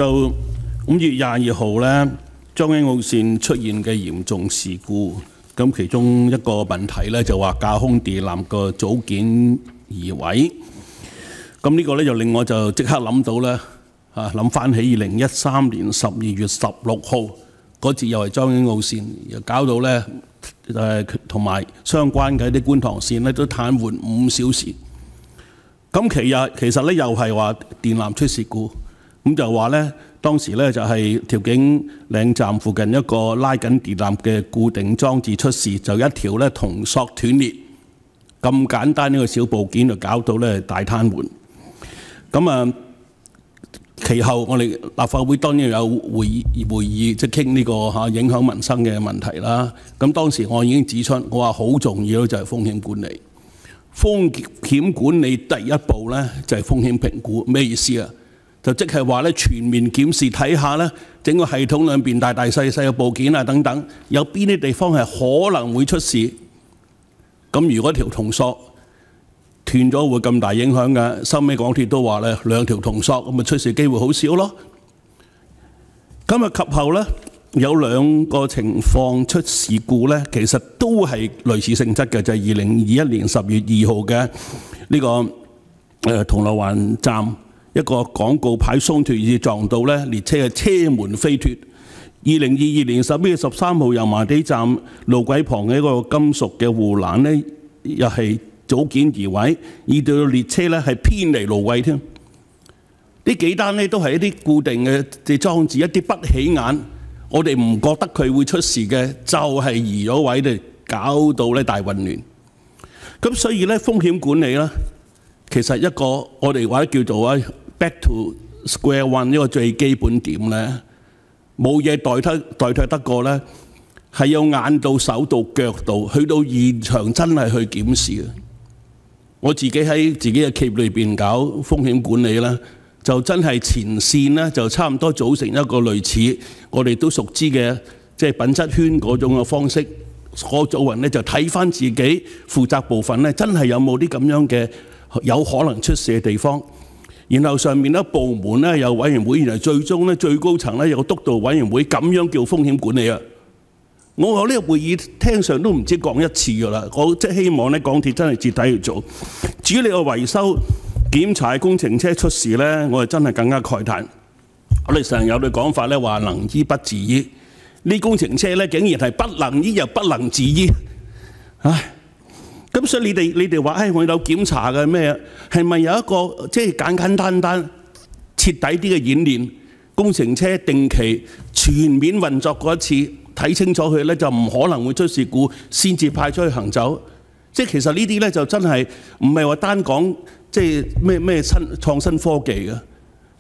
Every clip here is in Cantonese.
就5月22號咧，將軍澳線出現嘅嚴重事故，咁其中一個問題咧就話架空電纜個組件移位，咁呢個咧就令我就即刻諗到咧，諗翻起2013年12月16號嗰次又係將軍澳線，又搞到咧同埋相關嘅啲觀塘線咧都癱瘓5小時。咁其實咧又係話電纜出事故，咁就話咧當時咧就係調景嶺站附近一個拉緊電纜嘅固定裝置出事，就一條咧銅索斷裂，咁簡單呢個小部件就搞到咧大癱瘓。咁其後我哋立法會當然有會議，即係傾呢個影響民生嘅問題啦。咁當時我已經指出，我話好重要就係風險管理。風險管理第一步咧就係風險評估，咩意思啊？就即係話咧全面檢視睇下咧整個系統兩邊大大細細嘅部件啊等等，有邊啲地方係可能會出事。咁如果條銅索斷咗會咁大影響嘅，收尾港鐵都話咧2條銅索咁咪出事機會好少咯。咁及後咧有2個情況出事故咧，其實都係類似性質嘅，就係2021年10月2號嘅呢個銅鑼灣站一個廣告牌鬆脱而撞到咧列車嘅車門飛脱。2022年11月13號油麻地站路軌旁嘅一個金屬嘅護欄咧，又係組件移位，以到列車咧係偏離路軌添。呢幾單咧都係一啲固定嘅裝置，一啲不起眼，我哋唔覺得佢會出事嘅，就係移咗位嚟搞到咧大混亂。咁所以咧風險管理咧，其實一個我哋或者叫做 back to square one 一個最基本點咧，冇嘢代替得過咧，係有眼到手到腳到，去到現場真係去檢視嘅。我自己喺自己嘅企業裏邊搞風險管理啦，就真係前線咧就差唔多組成一個類似我哋都熟知嘅即係品質圈嗰種嘅方式。我做人咧就睇翻自己負責部分咧，真係有冇啲咁樣嘅有可能出事嘅地方。然後上面咧部門咧有委員會，然後最終咧最高層咧有督導委員會，咁樣叫風險管理啊！我話呢個會議廳上都唔知講一次㗎啦，我即係希望咧港鐵真係徹底去做。至於你個維修檢查工程車出事咧，我係真係更加慨嘆。我哋成日有句講法咧話能醫不自醫，呢工程車咧竟然係不能醫又不能自醫，唉！咁所以你哋話我有檢查嘅咩？係咪有一個即係簡單徹底啲嘅演練？工程車定期全面運作過一次，睇清楚佢咧就唔可能會出事故，先至派出去行走。即係其實呢啲咧就真係唔係話單講即係咩創新科技嘅。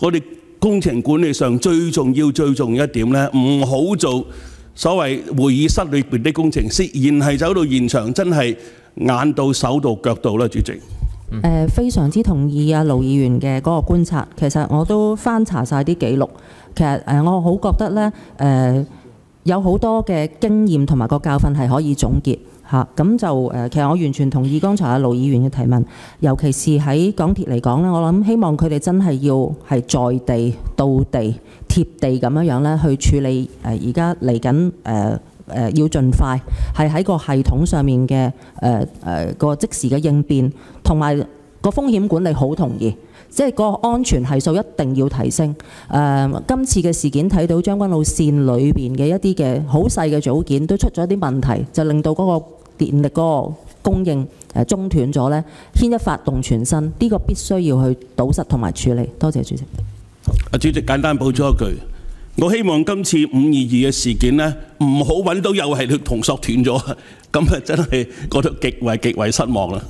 我哋工程管理上最重要一點咧，唔好做所謂會議室裏邊啲工程師，而係走到現場真係眼到手到腳到啦，主席。非常之同意啊，盧議員嘅嗰個觀察。其實我都翻查晒啲記錄，其實我好覺得咧有好多嘅經驗同埋個教訓係可以總結嚇。咁就其實我完全同意剛才阿盧議員嘅提問，尤其是喺港鐵嚟講咧，我諗希望佢哋真係要係在地到地貼地咁樣咧去處理而家嚟緊要盡快係喺個系統上面嘅個即時嘅應變，同埋個風險管理好同意，即係個安全係數一定要提升。今次嘅事件睇到將軍澳線裏邊嘅一啲嘅好細嘅組件都出咗啲問題，就令到嗰個電力嗰個供應中斷咗咧，牽一發動全身，呢個必須要去堵塞同埋處理。多謝主席。主席簡單補充一句。我希望今次522嘅事件咧，唔好揾到又係條銅索斷咗，咁啊真係覺得極為失望啦。